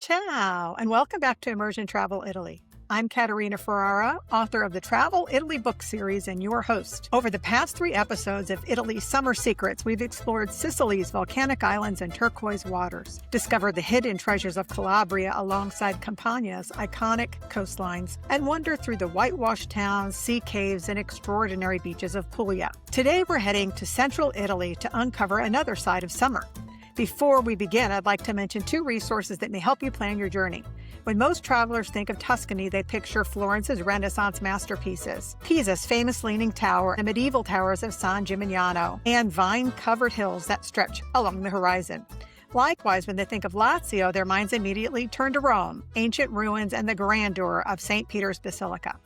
Ciao, and welcome back to Immersion Travel Italy. I'm Katerina Ferrara, author of the Travel Italy book series and your host. Over the past 3 episodes of Italy's Summer Secrets, we've explored Sicily's volcanic islands and turquoise waters, discovered the hidden treasures of Calabria alongside Campania's iconic coastlines, and wandered through the whitewashed towns, sea caves, and extraordinary beaches of Puglia. Today, we're heading to central Italy to uncover another side of summer. Before we begin, I'd like to mention 2 resources that may help you plan your journey. When most travelers think of Tuscany, they picture Florence's Renaissance masterpieces, Pisa's famous Leaning Tower, and medieval towers of San Gimignano, and vine-covered hills that stretch along the horizon. Likewise, when they think of Lazio, their minds immediately turn to Rome, ancient ruins, and the grandeur of St. Peter's Basilica.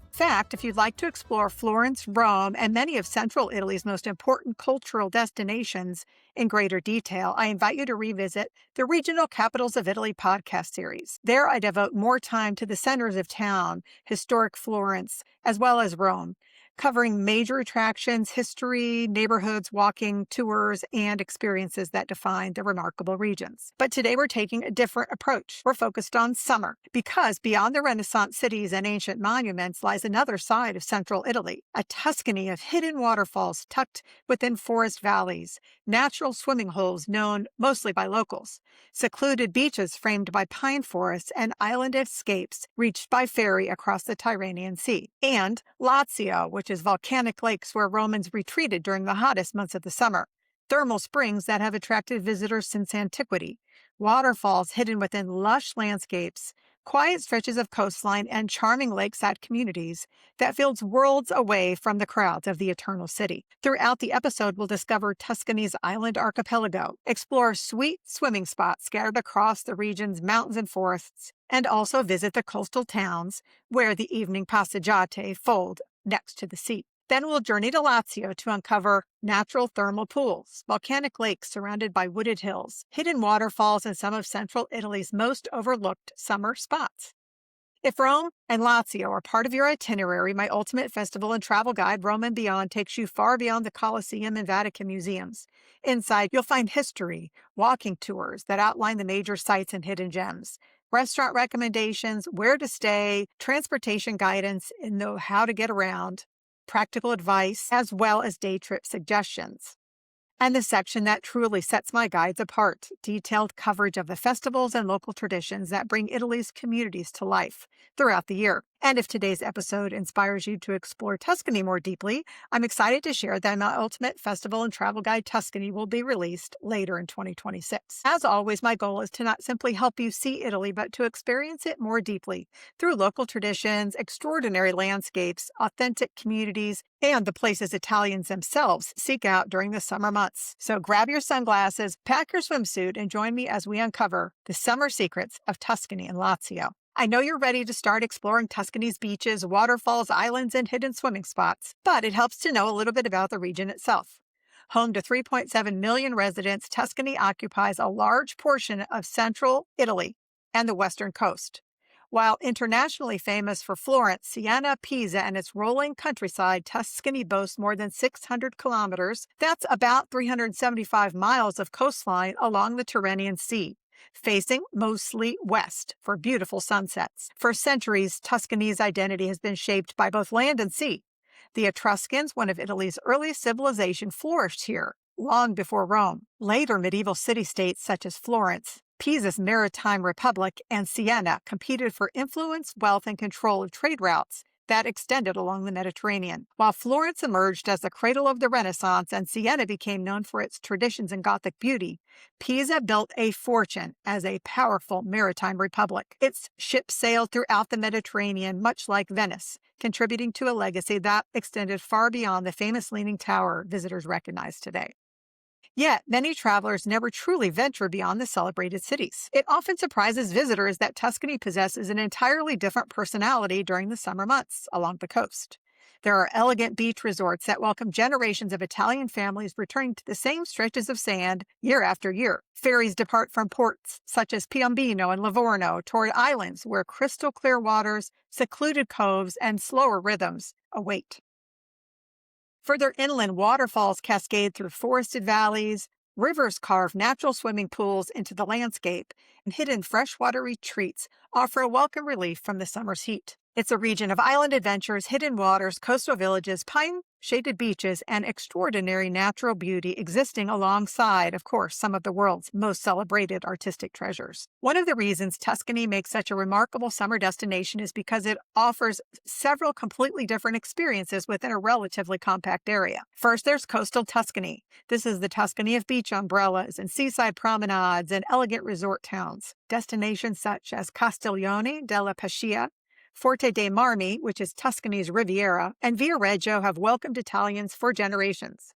In fact, if you'd like to explore Florence, Rome, and many of central Italy's most important cultural destinations in greater detail, I invite you to revisit the Regional Capitals of Italy podcast series. There, I devote more time to the centers of town, historic Florence, as well as Rome, covering major attractions, history, neighborhoods, walking tours, and experiences that define the remarkable regions. But today we're taking a different approach. We're focused on summer, because beyond the Renaissance cities and ancient monuments lies another side of central Italy, a Tuscany of hidden waterfalls tucked within forest valleys, natural swimming holes known mostly by locals, secluded beaches framed by pine forests, and island escapes reached by ferry across the Tyrrhenian Sea, and Lazio, which is volcanic lakes where Romans retreated during the hottest months of the summer, thermal springs that have attracted visitors since antiquity, waterfalls hidden within lush landscapes, quiet stretches of coastline, and charming lakeside communities that feels worlds away from the crowds of the Eternal City. Throughout the episode, we'll discover Tuscany's island archipelago, explore sweet swimming spots scattered across the region's mountains and forests, and also visit the coastal towns where the evening passeggiate fold next to the sea. Then we'll journey to Lazio to uncover natural thermal pools, volcanic lakes surrounded by wooded hills, hidden waterfalls, and some of central Italy's most overlooked summer spots. If Rome and Lazio are part of your itinerary, my ultimate festival and travel guide, Rome and Beyond, takes you far beyond the Colosseum and Vatican museums. Inside, you'll find history, walking tours that outline the major sites and hidden gems, restaurant recommendations, where to stay, transportation guidance, and know how to get around, practical advice, as well as day trip suggestions. And the section that truly sets my guides apart, detailed coverage of the festivals and local traditions that bring Italy's communities to life throughout the year. And if today's episode inspires you to explore Tuscany more deeply, I'm excited to share that my ultimate festival and travel guide, Tuscany, will be released later in 2026. As always, my goal is to not simply help you see Italy, but to experience it more deeply through local traditions, extraordinary landscapes, authentic communities, and the places Italians themselves seek out during the summer months. So grab your sunglasses, pack your swimsuit, and join me as we uncover the summer secrets of Tuscany and Lazio. I know you're ready to start exploring Tuscany's beaches, waterfalls, islands, and hidden swimming spots, but it helps to know a little bit about the region itself. Home to 3.7 million residents, Tuscany occupies a large portion of central Italy and the western coast. While internationally famous for Florence, Siena, Pisa, and its rolling countryside, Tuscany boasts more than 600 kilometers. That's about 375 miles of coastline along the Tyrrhenian Sea, facing mostly west for beautiful sunsets. For centuries, Tuscany's identity has been shaped by both land and sea. The Etruscans, one of Italy's earliest civilizations, flourished here long before Rome. Later medieval city-states such as Florence, Pisa's maritime republic, and Siena competed for influence, wealth, and control of trade routes that extended along the Mediterranean. While Florence emerged as the cradle of the Renaissance and Siena became known for its traditions and Gothic beauty, Pisa built a fortune as a powerful maritime republic. Its ships sailed throughout the Mediterranean, much like Venice, contributing to a legacy that extended far beyond the famous Leaning Tower visitors recognize today. Yet, many travelers never truly venture beyond the celebrated cities. It often surprises visitors that Tuscany possesses an entirely different personality during the summer months along the coast. There are elegant beach resorts that welcome generations of Italian families returning to the same stretches of sand year after year. Ferries depart from ports such as Piombino and Livorno toward islands where crystal clear waters, secluded coves, and slower rhythms await. Further inland, waterfalls cascade through forested valleys, Rivers carve natural swimming pools into the landscape, and hidden freshwater retreats offer a welcome relief from the summer's heat. It's a region of island adventures, hidden waters, coastal villages, pine-shaded beaches, and extraordinary natural beauty existing alongside, of course, some of the world's most celebrated artistic treasures. One of the reasons Tuscany makes such a remarkable summer destination is because it offers several completely different experiences within a relatively compact area. First, there's coastal Tuscany. This is the Tuscany of beach umbrellas and seaside promenades and elegant resort towns. Destinations such as Castiglione della Pescia, Forte dei Marmi, which is Tuscany's Riviera, and Viareggio have welcomed Italians for generations.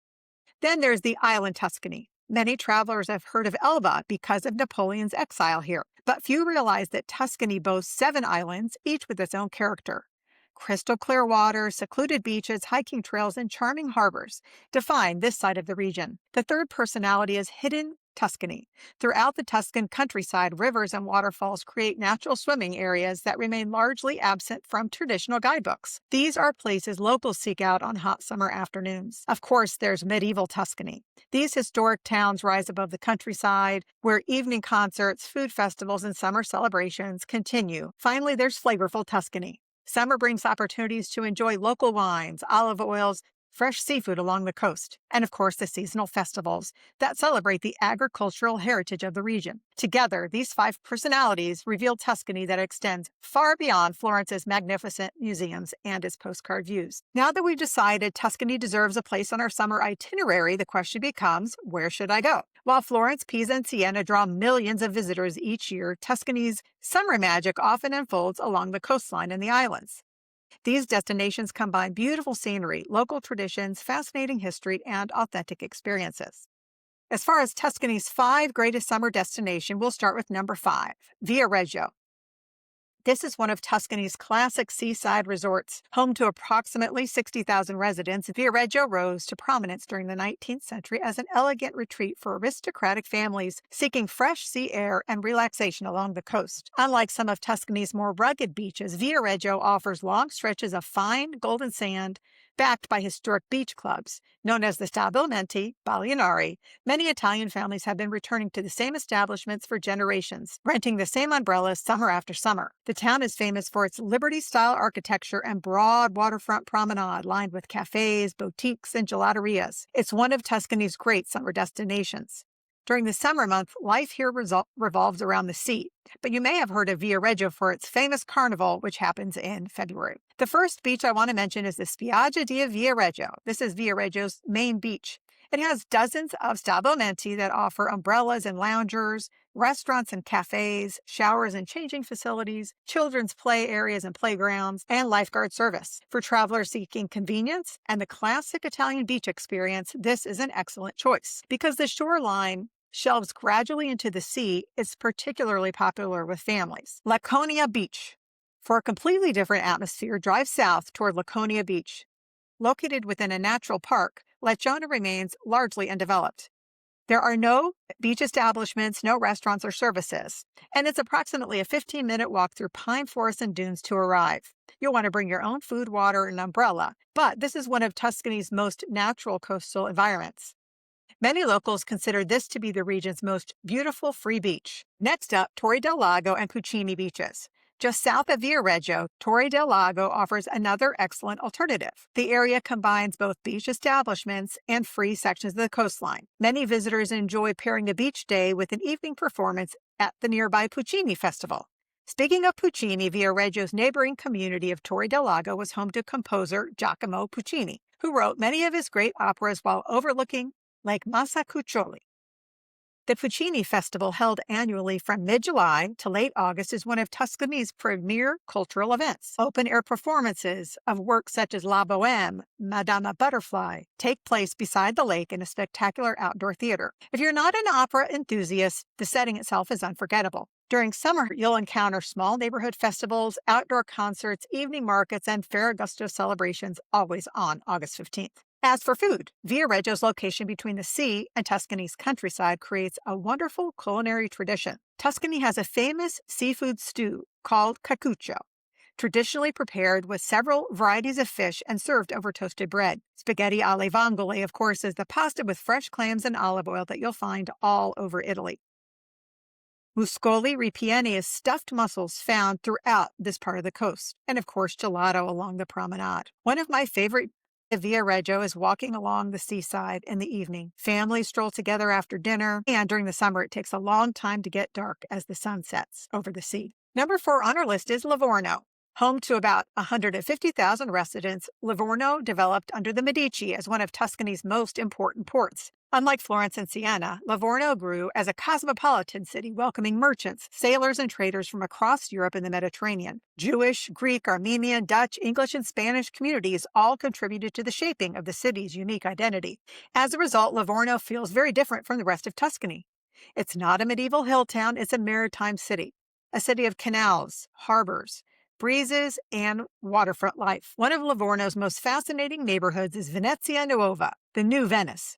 Then there's the island Tuscany. Many travelers have heard of Elba because of Napoleon's exile here, but few realize that Tuscany boasts 7 islands, each with its own character. Crystal clear waters, secluded beaches, hiking trails, and charming harbors define this side of the region. The third personality is hidden Tuscany. Throughout the Tuscan countryside, rivers and waterfalls create natural swimming areas that remain largely absent from traditional guidebooks. These are places locals seek out on hot summer afternoons. Of course, there's medieval Tuscany. These historic towns rise above the countryside, where evening concerts, food festivals, and summer celebrations continue. Finally, there's flavorful Tuscany. Summer brings opportunities to enjoy local wines, olive oils, fresh seafood along the coast, and of course the seasonal festivals that celebrate the agricultural heritage of the region. Together, these 5 personalities reveal Tuscany that extends far beyond Florence's magnificent museums and its postcard views. Now that we've decided Tuscany deserves a place on our summer itinerary, the question becomes, where should I go? While Florence, Pisa, and Siena draw millions of visitors each year, Tuscany's summer magic often unfolds along the coastline and the islands. These destinations combine beautiful scenery, local traditions, fascinating history, and authentic experiences. As far as Tuscany's 5 greatest summer destinations, we'll start with number 5, Viareggio. This is one of Tuscany's classic seaside resorts. Home to approximately 60,000 residents, Viareggio rose to prominence during the 19th century as an elegant retreat for aristocratic families seeking fresh sea air and relaxation along the coast. Unlike some of Tuscany's more rugged beaches, Viareggio offers long stretches of fine golden sand backed by historic beach clubs. Known as the Stabilimenti Balneari, many Italian families have been returning to the same establishments for generations, renting the same umbrellas summer after summer. The town is famous for its Liberty-style architecture and broad waterfront promenade lined with cafes, boutiques, and gelaterias. It's one of Tuscany's great summer destinations. During the summer month, life here revolves around the sea, but you may have heard of Viareggio for its famous carnival, which happens in February. The first beach I want to mention is the Spiaggia di Viareggio. This is Viareggio's main beach. It has dozens of stabilimenti that offer umbrellas and loungers, restaurants and cafes, showers and changing facilities, children's play areas and playgrounds, and lifeguard service. For travelers seeking convenience and the classic Italian beach experience, this is an excellent choice. Because the shoreline shelves gradually into the sea, it's particularly popular with families. Laconia Beach. For a completely different atmosphere, drive south toward Laconia Beach. Located within a natural park, Lacona remains largely undeveloped. There are no beach establishments, no restaurants or services, and it's approximately a 15-minute walk through pine forests and dunes to arrive. You'll want to bring your own food, water, and umbrella, but this is one of Tuscany's most natural coastal environments. Many locals consider this to be the region's most beautiful free beach. Next up, Torre del Lago and Puccini beaches. Just south of Viareggio, Torre del Lago offers another excellent alternative. The area combines both beach establishments and free sections of the coastline. Many visitors enjoy pairing a beach day with an evening performance at the nearby Puccini Festival. Speaking of Puccini, Viareggio's neighboring community of Torre del Lago was home to composer Giacomo Puccini, who wrote many of his great operas while overlooking Lake Massacuccioli. The Puccini Festival, held annually from mid-July to late August, is one of Tuscany's premier cultural events. Open-air performances of works such as La Bohème, Madama Butterfly take place beside the lake in a spectacular outdoor theater. If you're not an opera enthusiast, the setting itself is unforgettable. During summer, you'll encounter small neighborhood festivals, outdoor concerts, evening markets, and Ferragosto celebrations, always on August 15th. As for food, Viareggio's location between the sea and Tuscany's countryside creates a wonderful culinary tradition. Tuscany has a famous seafood stew called cacuccio. traditionally prepared with several varieties of fish and served over toasted bread. Spaghetti alle vongole, of course, is the pasta with fresh clams and olive oil that you'll find all over Italy. Muscoli ripieni is stuffed mussels found throughout this part of the coast, and of course gelato along the promenade. One of my favorite Via Reggio is walking along the seaside in the evening. Families stroll together after dinner, and during the summer it takes a long time to get dark as the sun sets over the sea. Number 4 on our list is Livorno. Home to about 150,000 residents, Livorno developed under the Medici as one of Tuscany's most important ports. Unlike Florence and Siena, Livorno grew as a cosmopolitan city welcoming merchants, sailors, and traders from across Europe and the Mediterranean. Jewish, Greek, Armenian, Dutch, English, and Spanish communities all contributed to the shaping of the city's unique identity. As a result, Livorno feels very different from the rest of Tuscany. It's not a medieval hill town, it's a maritime city, a city of canals, harbors, breezes, and waterfront life. One of Livorno's most fascinating neighborhoods is Venezia Nuova, the new Venice.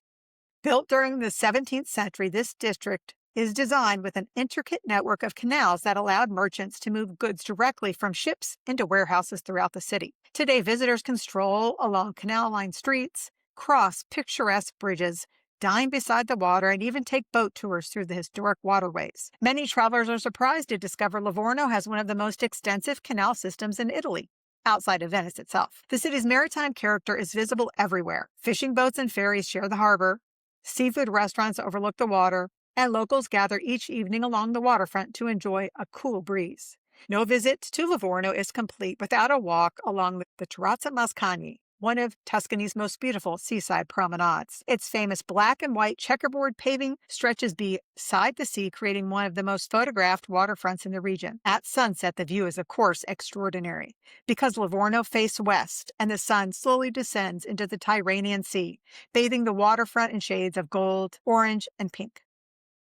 Built during the 17th century, this district is designed with an intricate network of canals that allowed merchants to move goods directly from ships into warehouses throughout the city. Today, visitors can stroll along canal-lined streets, cross picturesque bridges, dine beside the water, and even take boat tours through the historic waterways. Many travelers are surprised to discover Livorno has one of the most extensive canal systems in Italy, outside of Venice itself. The city's maritime character is visible everywhere. Fishing boats and ferries share the harbor, seafood restaurants overlook the water, and locals gather each evening along the waterfront to enjoy a cool breeze. No visit to Livorno is complete without a walk along the Terrazza Mascagni, one of Tuscany's most beautiful seaside promenades. Its famous black and white checkerboard paving stretches beside the sea, creating one of the most photographed waterfronts in the region. At sunset, the view is, of course, extraordinary, because Livorno faces west and the sun slowly descends into the Tyrrhenian Sea, bathing the waterfront in shades of gold, orange, and pink.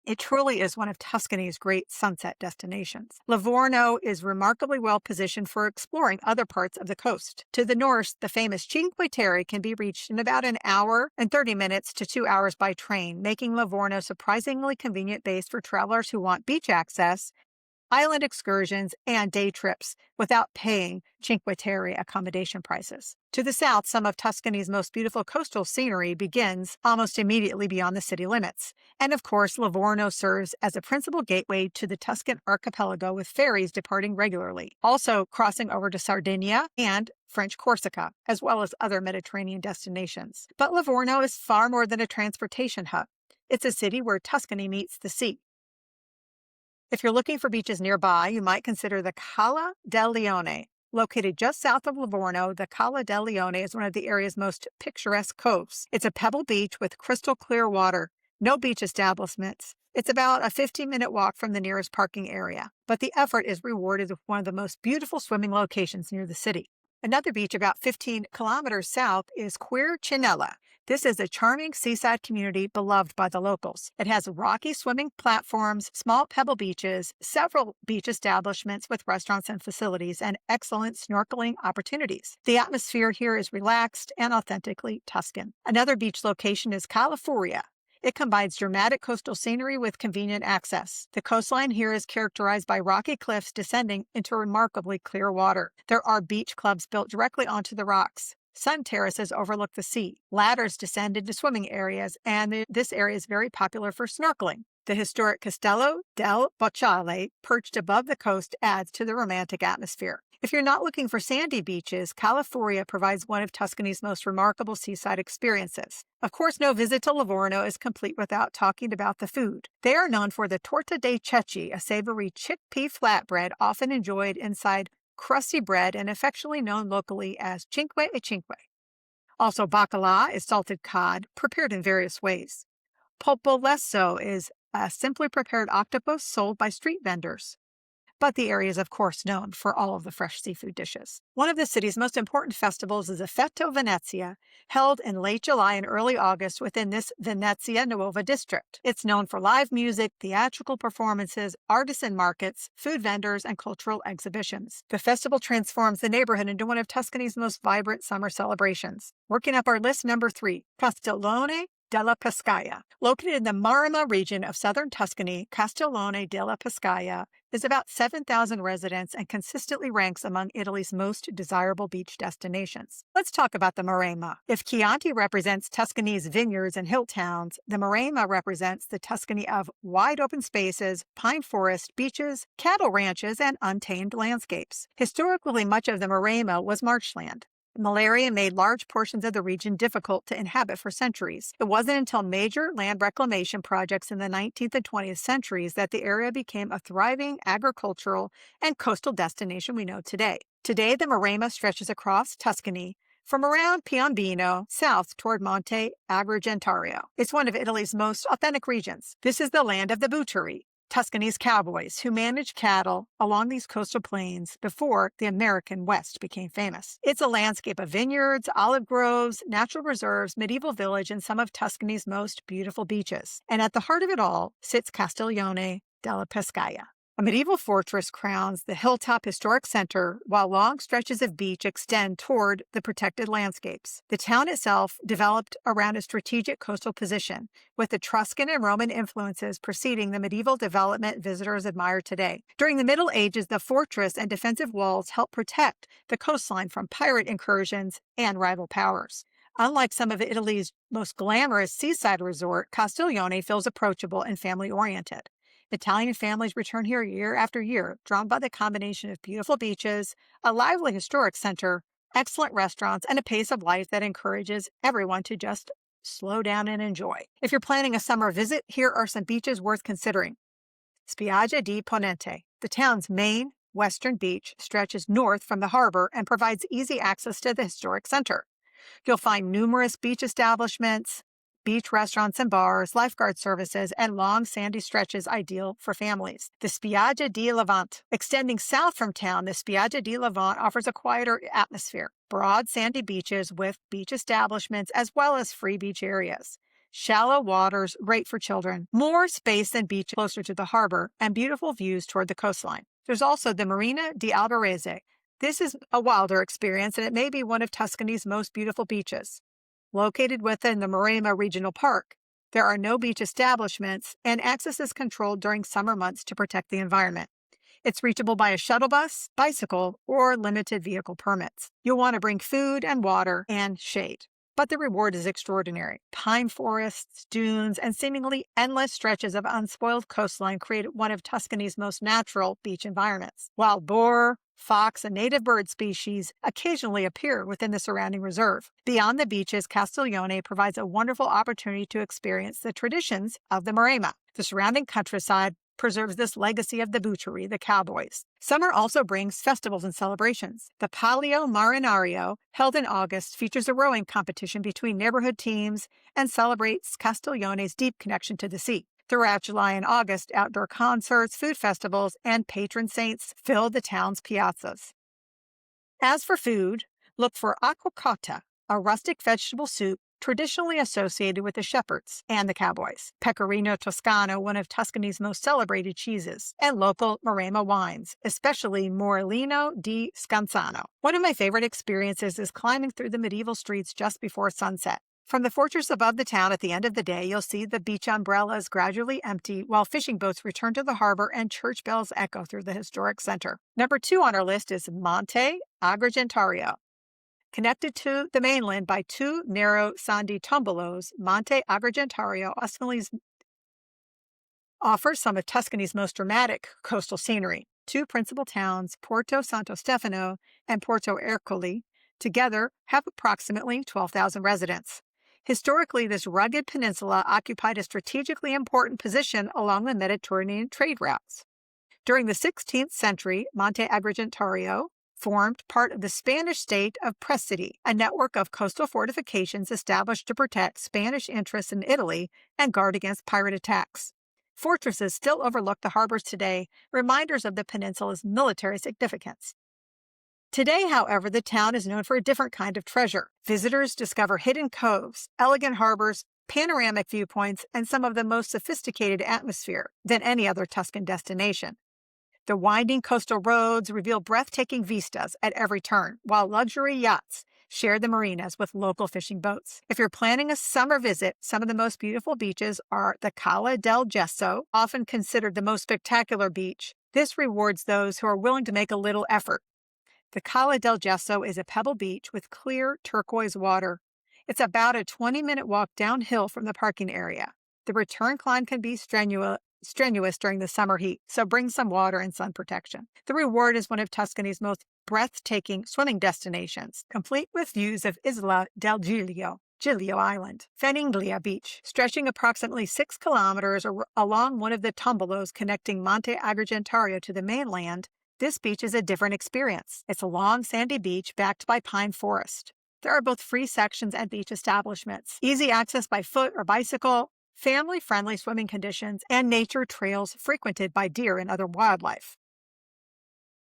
It truly is one of Tuscany's great sunset destinations. Livorno is remarkably well positioned for exploring other parts of the coast. To the north, the famous Cinque Terre can be reached in about an hour and 30 minutes to 2 hours by train, making Livorno a surprisingly convenient base for travelers who want beach access, island excursions, and day trips without paying Cinque Terre accommodation prices. To the south, some of Tuscany's most beautiful coastal scenery begins almost immediately beyond the city limits. And of course, Livorno serves as a principal gateway to the Tuscan archipelago with ferries departing regularly, also crossing over to Sardinia and French Corsica, as well as other Mediterranean destinations. But Livorno is far more than a transportation hub. It's a city where Tuscany meets the sea. If you're looking for beaches nearby, you might consider the Cala del Leone. Located just south of Livorno, the Cala del Leone is one of the area's most picturesque coves. It's a pebble beach with crystal clear water, no beach establishments. It's about a 15-minute walk from the nearest parking area, but the effort is rewarded with one of the most beautiful swimming locations near the city. Another beach about 15 kilometers south is Quircinella. This is a charming seaside community beloved by the locals. It has rocky swimming platforms, small pebble beaches, several beach establishments with restaurants and facilities, and excellent snorkeling opportunities. The atmosphere here is relaxed and authentically Tuscan. Another beach location is Califuria. It combines dramatic coastal scenery with convenient access. The coastline here is characterized by rocky cliffs descending into remarkably clear water. There are beach clubs built directly onto the rocks. Sun terraces overlook the sea. Ladders descend into swimming areas, and this area is very popular for snorkeling. The historic Castello del Bocciale, perched above the coast, adds to the romantic atmosphere. If you're not looking for sandy beaches, Califuria provides one of Tuscany's most remarkable seaside experiences. Of course, no visit to Livorno is complete without talking about the food. They are known for the torta dei ceci, a savory chickpea flatbread often enjoyed inside crusty bread and affectionately known locally as cinque e cinque. Also, bacala is salted cod, prepared in various ways. Popolesso is a simply prepared octopus sold by street vendors. But the area is, of course, known for all of the fresh seafood dishes. One of the city's most important festivals is the Fetto Venezia, held in late July and early August within this Venezia Nuova district. It's known for live music, theatrical performances, artisan markets, food vendors, and cultural exhibitions. The festival transforms the neighborhood into one of Tuscany's most vibrant summer celebrations. Working up our list, number 3, Castellone della Pescaia. Located in the Maremma region of southern Tuscany, Castiglione della Pescaia is about 7,000 residents and consistently ranks among Italy's most desirable beach destinations. Let's talk about the Maremma. If Chianti represents Tuscany's vineyards and hill towns, the Maremma represents the Tuscany of wide open spaces, pine forest, beaches, cattle ranches, and untamed landscapes. Historically, much of the Maremma was marshland. Malaria made large portions of the region difficult to inhabit for centuries. It wasn't until major land reclamation projects in the 19th and 20th centuries that the area became a thriving agricultural and coastal destination we know today. Today, the Maremma stretches across Tuscany from around Piombino south toward Monte Agrigentario. It's one of Italy's most authentic regions. This is the land of the Buteri, Tuscany's cowboys, who managed cattle along these coastal plains before the American West became famous. It's a landscape of vineyards, olive groves, natural reserves, medieval village, and some of Tuscany's most beautiful beaches. And at the heart of it all sits Castiglione della Pescaia. A medieval fortress crowns the hilltop historic center, while long stretches of beach extend toward the protected landscapes. The town itself developed around a strategic coastal position, with Etruscan and Roman influences preceding the medieval development visitors admire today. During the Middle Ages, the fortress and defensive walls helped protect the coastline from pirate incursions and rival powers. Unlike some of Italy's most glamorous seaside resort, Castiglione feels approachable and family-oriented. Italian families return here year after year, drawn by the combination of beautiful beaches, a lively historic center, excellent restaurants, and a pace of life that encourages everyone to just slow down and enjoy. If you're planning a summer visit, here are some beaches worth considering. Spiaggia di Ponente. The town's main western beach stretches north from the harbor and provides easy access to the historic center. You'll find numerous beach establishments, beach restaurants and bars, lifeguard services, and long sandy stretches ideal for families. The Spiaggia di Levante. Extending south from town, the Spiaggia di Levante offers a quieter atmosphere. Broad sandy beaches with beach establishments as well as free beach areas. Shallow waters, great for children. More space than beach closer to the harbor, and beautiful views toward the coastline. There's also the Marina di Alberese. This is a wilder experience, and it may be one of Tuscany's most beautiful beaches. Located within the Maremma Regional Park, there are no beach establishments, and access is controlled during summer months to protect the environment. It's reachable by a shuttle bus, bicycle, or limited vehicle permits. You'll want to bring food and water and shade. But the reward is extraordinary. Pine forests, dunes, and seemingly endless stretches of unspoiled coastline create one of Tuscany's most natural beach environments. Wild boar, fox, and native bird species occasionally appear within the surrounding reserve. Beyond the beaches, Castiglione provides a wonderful opportunity to experience the traditions of the Maremma. The surrounding countryside preserves this legacy of the Buteri, the cowboys. Summer also brings festivals and celebrations. The Palio Marinario, held in August, features a rowing competition between neighborhood teams and celebrates Castiglione's deep connection to the sea. Throughout July and August, outdoor concerts, food festivals, and patron saints fill the town's piazzas. As for food, look for acqua cotta, a rustic vegetable soup traditionally associated with the shepherds and the cowboys, Pecorino Toscano, one of Tuscany's most celebrated cheeses, and local Maremma wines, especially Morellino di Scansano. One of my favorite experiences is climbing through the medieval streets just before sunset. From the fortress above the town at the end of the day, you'll see the beach umbrellas gradually empty while fishing boats return to the harbor and church bells echo through the historic center. Number 2 on our list is Monte Agrigentario. Connected to the mainland by 2 narrow sandy tombolos, Monte Agrigentario offers some of Tuscany's most dramatic coastal scenery. 2 principal towns, Porto Santo Stefano and Porto Ercole, together have approximately 12,000 residents. Historically, this rugged peninsula occupied a strategically important position along the Mediterranean trade routes. During the 16th century, Monte Agrigentario formed part of the Spanish state of Prestiti, a network of coastal fortifications established to protect Spanish interests in Italy and guard against pirate attacks. Fortresses still overlook the harbors today, reminders of the peninsula's military significance. Today, however, the town is known for a different kind of treasure. Visitors discover hidden coves, elegant harbors, panoramic viewpoints, and some of the most sophisticated atmosphere than any other Tuscan destination. The winding coastal roads reveal breathtaking vistas at every turn, while luxury yachts share the marinas with local fishing boats. If you're planning a summer visit, some of the most beautiful beaches are the Cala del Gesso, often considered the most spectacular beach. This rewards those who are willing to make a little effort. The Cala del Gesso is a pebble beach with clear turquoise water. It's about a 20-minute walk downhill from the parking area. The return climb can be strenuous during the summer heat, so bring some water and sun protection. The reward is one of Tuscany's most breathtaking swimming destinations, complete with views of Isola del Giglio Island, Feninglia Beach, stretching approximately 6 kilometers along one of the tombolos connecting Monte Agrigentario to the mainland. This beach is a different experience. It's a long, sandy beach backed by pine forest. There are both free sections and beach establishments, easy access by foot or bicycle, family-friendly swimming conditions, and nature trails frequented by deer and other wildlife.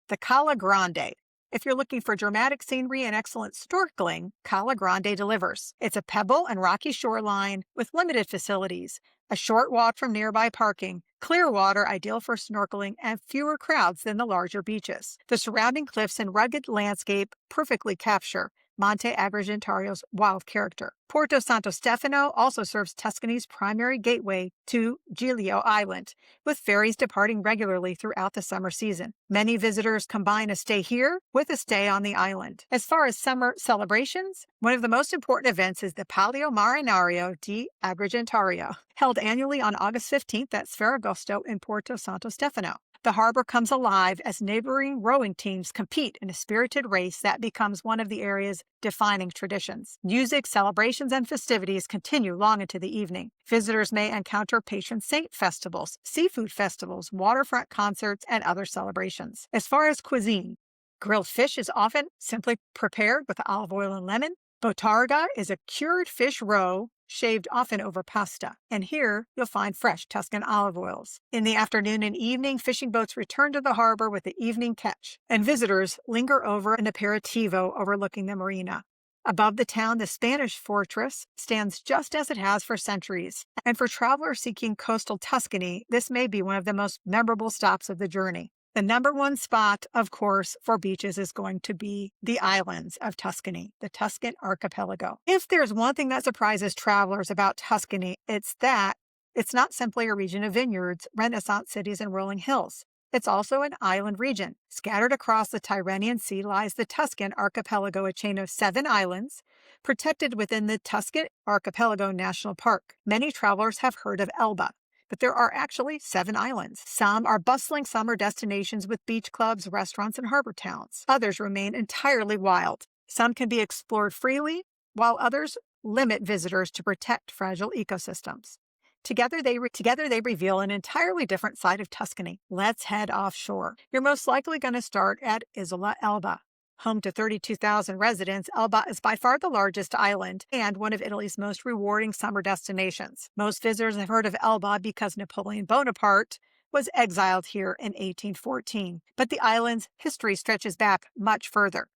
The Cala Grande. If you're looking for dramatic scenery and excellent snorkeling, Cala Grande delivers. It's a pebble and rocky shoreline with limited facilities, a short walk from nearby parking, clear water ideal for snorkeling, and fewer crowds than the larger beaches. The surrounding cliffs and rugged landscape perfectly capture Monte Agrigentario's wild character. Porto Santo Stefano also serves Tuscany's primary gateway to Giglio Island, with ferries departing regularly throughout the summer season. Many visitors combine a stay here with a stay on the island. As far as summer celebrations, one of the most important events is the Palio Marinario di Agrigentario, held annually on August 15th at Sferagosto in Porto Santo Stefano. The harbor comes alive as neighboring rowing teams compete in a spirited race that becomes one of the area's defining traditions. Music, celebrations, and festivities continue long into the evening. Visitors may encounter patron saint festivals, seafood festivals, waterfront concerts, and other celebrations. As far as cuisine, grilled fish is often simply prepared with olive oil and lemon. Botarga is a cured fish roe shaved often over pasta, and here you'll find fresh Tuscan olive oils. In the afternoon and evening, fishing boats return to the harbor with the evening catch, and visitors linger over an aperitivo overlooking the marina. Above the town, the Spanish fortress stands just as it has for centuries, and for travelers seeking coastal Tuscany, this may be one of the most memorable stops of the journey. The number one spot, of course, for beaches is going to be the islands of Tuscany, the Tuscan archipelago. If there's one thing that surprises travelers about Tuscany, it's that it's not simply a region of vineyards, Renaissance cities, and rolling hills. It's also an island region. Scattered across the Tyrrhenian Sea lies the Tuscan archipelago, a chain of 7 islands, protected within the Tuscan Archipelago National Park. Many travelers have heard of Elba, but there are actually 7 islands. Some are bustling summer destinations with beach clubs, restaurants, and harbor towns. Others remain entirely wild. Some can be explored freely, while others limit visitors to protect fragile ecosystems. Together they reveal an entirely different side of Tuscany. Let's head offshore. You're most likely going to start at Isola Elba. Home to 32,000 residents, Elba is by far the largest island and one of Italy's most rewarding summer destinations. Most visitors have heard of Elba because Napoleon Bonaparte was exiled here in 1814, but the island's history stretches back much further.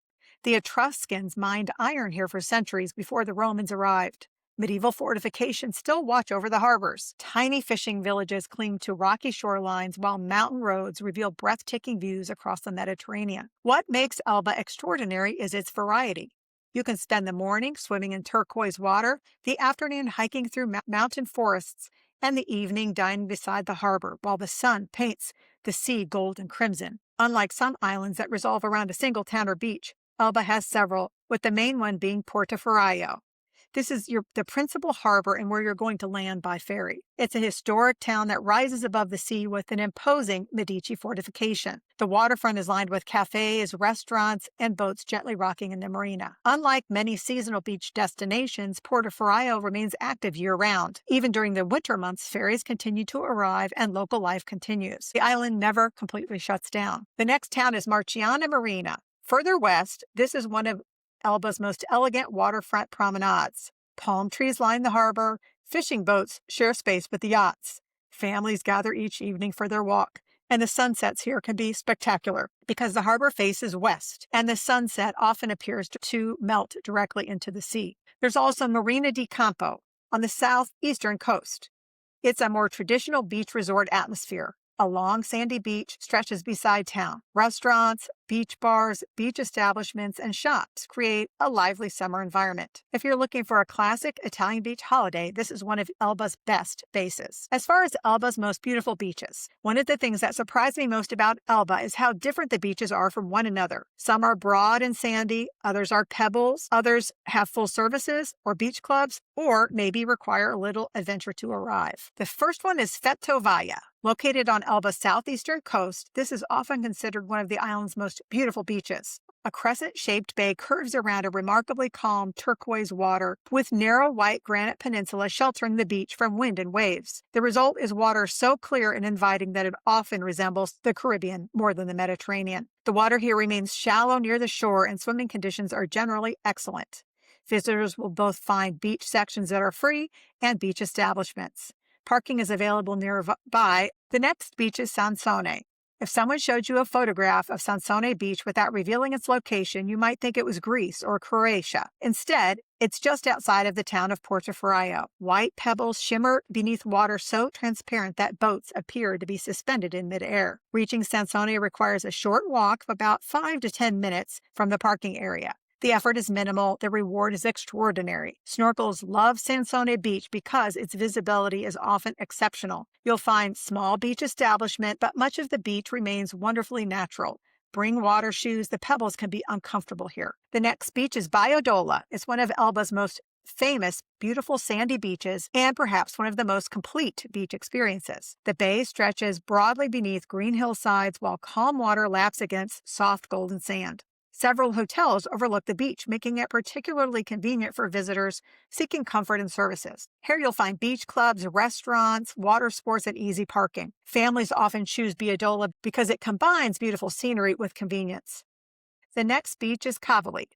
The Etruscans mined iron here for centuries before the Romans arrived. Medieval fortifications still watch over the harbors. Tiny fishing villages cling to rocky shorelines, while mountain roads reveal breathtaking views across the Mediterranean. What makes Elba extraordinary is its variety. You can spend the morning swimming in turquoise water, the afternoon hiking through mountain forests, and the evening dining beside the harbor, while the sun paints the sea gold and crimson. Unlike some islands that revolve around a single town or beach, Elba has several, with the main one being Portoferraio. This is the principal harbor and where you're going to land by ferry. It's a historic town that rises above the sea with an imposing Medici fortification. The waterfront is lined with cafes, restaurants, and boats gently rocking in the marina. Unlike many seasonal beach destinations, Portoferraio remains active year-round. Even during the winter months, ferries continue to arrive and local life continues. The island never completely shuts down. The next town is Marciana Marina. Further west, this is one of Elba's most elegant waterfront promenades. Palm trees line the harbor. Fishing boats share space with the yachts. Families gather each evening for their walk, and the sunsets here can be spectacular because the harbor faces west, and the sunset often appears to melt directly into the sea. There's also Marina di Campo on the southeastern coast. It's a more traditional beach resort atmosphere. A long sandy beach stretches beside town. Restaurants, Beach bars, beach establishments, and shops create a lively summer environment. If you're looking for a classic Italian beach holiday, this is one of Elba's best bases. As far as Elba's most beautiful beaches, one of the things that surprised me most about Elba is how different the beaches are from one another. Some are broad and sandy, others are pebbles, others have full services or beach clubs, or maybe require a little adventure to arrive. The first one is Vettovaya. Located on Elba's southeastern coast, this is often considered one of the island's most beautiful beaches. A crescent-shaped bay curves around a remarkably calm turquoise water with narrow white granite peninsula sheltering the beach from wind and waves. The result is water so clear and inviting that it often resembles the Caribbean more than the Mediterranean. The water here remains shallow near the shore and swimming conditions are generally excellent. Visitors will both find beach sections that are free and beach establishments. Parking is available nearby. The next beach is Sansone. If someone showed you a photograph of Sansone Beach without revealing its location, you might think it was Greece or Croatia. Instead, it's just outside of the town of Portofino. White pebbles shimmer beneath water so transparent that boats appear to be suspended in midair. Reaching Sansone requires a short walk of about 5 to 10 minutes from the parking area. The effort is minimal, the reward is extraordinary. Snorkels love Sansone Beach because its visibility is often exceptional. You'll find small beach establishment, but much of the beach remains wonderfully natural. Bring water shoes, the pebbles can be uncomfortable here. The next beach is Baiadola. It's one of Elba's most famous, beautiful sandy beaches and perhaps one of the most complete beach experiences. The bay stretches broadly beneath green hillsides while calm water laps against soft golden sand. Several hotels overlook the beach, making it particularly convenient for visitors seeking comfort and services. Here you'll find beach clubs, restaurants, water sports, and easy parking. Families often choose Baiadola because it combines beautiful scenery with convenience. The next beach is Cavoli.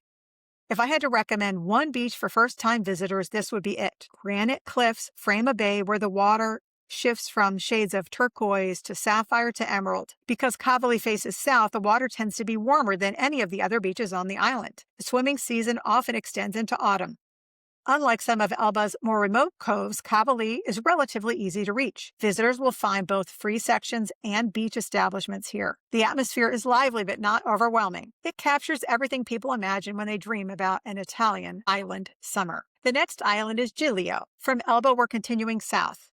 If I had to recommend one beach for first-time visitors, this would be it. Granite cliffs frame a bay where the water shifts from shades of turquoise to sapphire to emerald. Because Cavoli faces south, the water tends to be warmer than any of the other beaches on the island. The swimming season often extends into autumn. Unlike some of Elba's more remote coves, Cavoli is relatively easy to reach. Visitors will find both free sections and beach establishments here. The atmosphere is lively but not overwhelming. It captures everything people imagine when they dream about an Italian island summer. The next island is Giglio. From Elba, we're continuing south.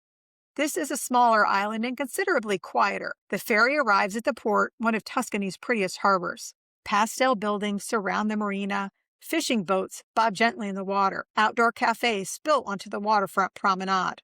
This is a smaller island and considerably quieter. The ferry arrives at the port, one of Tuscany's prettiest harbors. Pastel buildings surround the marina. Fishing boats bob gently in the water. Outdoor cafes spill onto the waterfront promenade.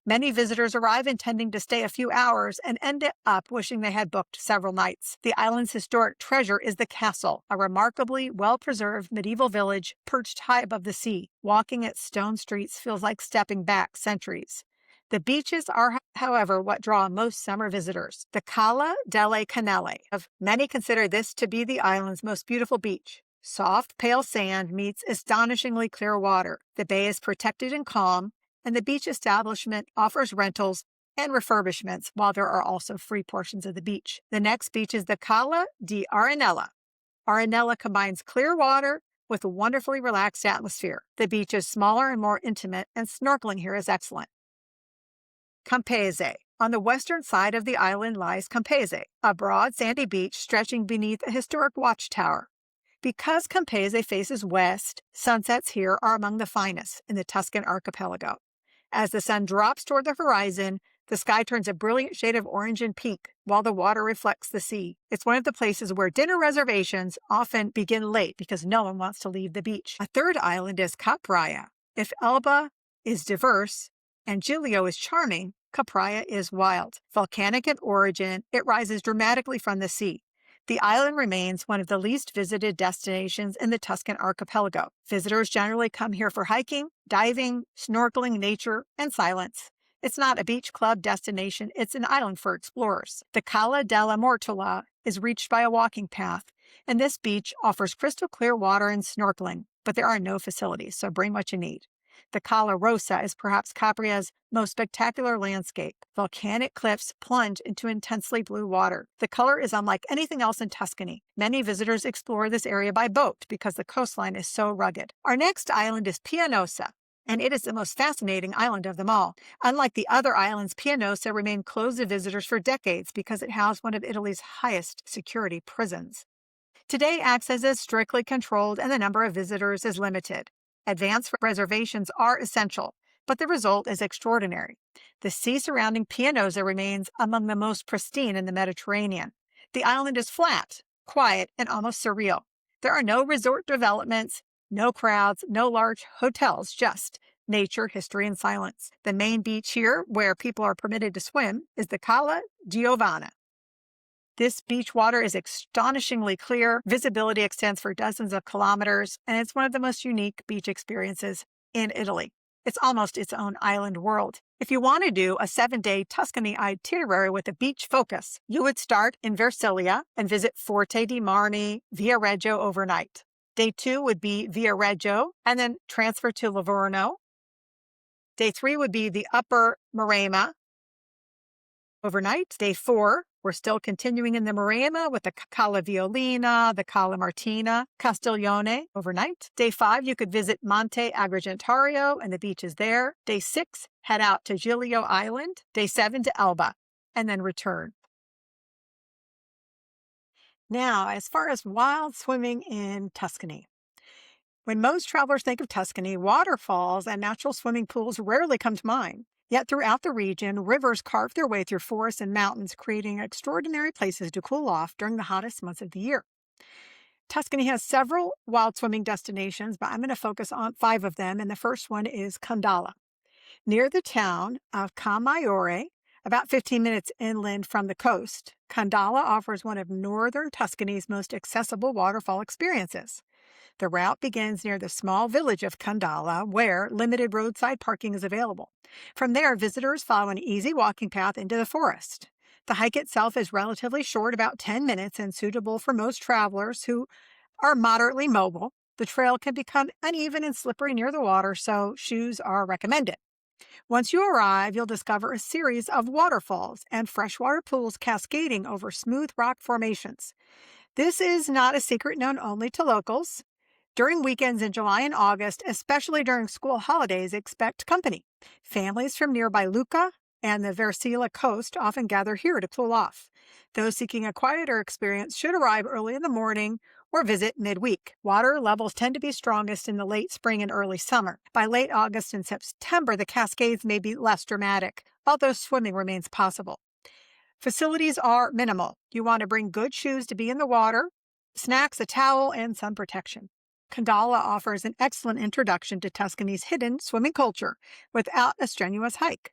Many visitors arrive intending to stay a few hours and end up wishing they had booked several nights. The island's historic treasure is the castle, a remarkably well-preserved medieval village perched high above the sea. Walking its stone streets feels like stepping back centuries. The beaches are, however, what draw most summer visitors. The Cala delle Cannelle. Many consider this to be the island's most beautiful beach. Soft, pale sand meets astonishingly clear water. The bay is protected and calm, and the beach establishment offers rentals and refurbishments, while there are also free portions of the beach. The next beach is the Cala di Arenella. Arenella combines clear water with a wonderfully relaxed atmosphere. The beach is smaller and more intimate, and snorkeling here is excellent. Campese. On the western side of the island lies Campese, a broad sandy beach stretching beneath a historic watchtower. Because Campese faces west, sunsets here are among the finest in the Tuscan archipelago. As the sun drops toward the horizon, the sky turns a brilliant shade of orange and pink, while the water reflects the sea. It's one of the places where dinner reservations often begin late because no one wants to leave the beach. A third island is Capraia. If Elba is diverse and Giglio is charming, Capraia is wild. Volcanic in origin, it rises dramatically from the sea. The island remains one of the least visited destinations in the Tuscan archipelago. Visitors generally come here for hiking, diving, snorkeling, nature, and silence. It's not a beach club destination, it's an island for explorers. The Cala della Mortola is reached by a walking path, and this beach offers crystal clear water and snorkeling, but there are no facilities, so bring what you need. The Cala Rossa is perhaps Capria's most spectacular landscape. Volcanic cliffs plunge into intensely blue water. The color is unlike anything else in Tuscany. Many visitors explore this area by boat because the coastline is so rugged. Our next island is Pianosa, and it is the most fascinating island of them all. Unlike the other islands, Pianosa remained closed to visitors for decades because it housed one of Italy's highest security prisons. Today, access is strictly controlled and the number of visitors is limited. Advance reservations are essential, but the result is extraordinary. The sea surrounding Pianosa remains among the most pristine in the Mediterranean. The island is flat, quiet, and almost surreal. There are no resort developments, no crowds, no large hotels, just nature, history, and silence. The main beach here, where people are permitted to swim, is the Cala Giovanna. This beach water is astonishingly clear, visibility extends for dozens of kilometers, and it's one of the most unique beach experiences in Italy. It's almost its own island world. If you want to do a 7-day Tuscany itinerary with a beach focus, you would start in Versilia and visit Forte di Marmi, Viareggio overnight. Day 2 would be Viareggio and then transfer to Livorno. Day 3 would be the Upper Maremma overnight. Day 4, we're still continuing in the Maremma with the Cala Violina, the Cala Martina, Castiglione overnight. Day 5, you could visit Monte Agrigentario and the beaches there. Day 6, head out to Giglio Island. Day 7 to Elba, and then return. Now, as far as wild swimming in Tuscany. When most travelers think of Tuscany, waterfalls and natural swimming pools rarely come to mind. Yet throughout the region, rivers carve their way through forests and mountains, creating extraordinary places to cool off during the hottest months of the year. Tuscany has several wild swimming destinations, but I'm going to focus on 5 of them, and the first one is Condala. Near the town of Camaiore, about 15 minutes inland from the coast, Condala offers one of northern Tuscany's most accessible waterfall experiences. The route begins near the small village of Condala, where limited roadside parking is available. From there, visitors follow an easy walking path into the forest. The hike itself is relatively short, about 10 minutes, and suitable for most travelers who are moderately mobile. The trail can become uneven and slippery near the water, so shoes are recommended. Once you arrive, you'll discover a series of waterfalls and freshwater pools cascading over smooth rock formations. This is not a secret known only to locals. During weekends in July and August, especially during school holidays, expect company. Families from nearby Lucca and the Versilia coast often gather here to cool off. Those seeking a quieter experience should arrive early in the morning or visit midweek. Water levels tend to be strongest in the late spring and early summer. By late August and September, the cascades may be less dramatic, although swimming remains possible. Facilities are minimal. You want to bring good shoes to be in the water, snacks, a towel, and sun protection. Condala offers an excellent introduction to Tuscany's hidden swimming culture without a strenuous hike.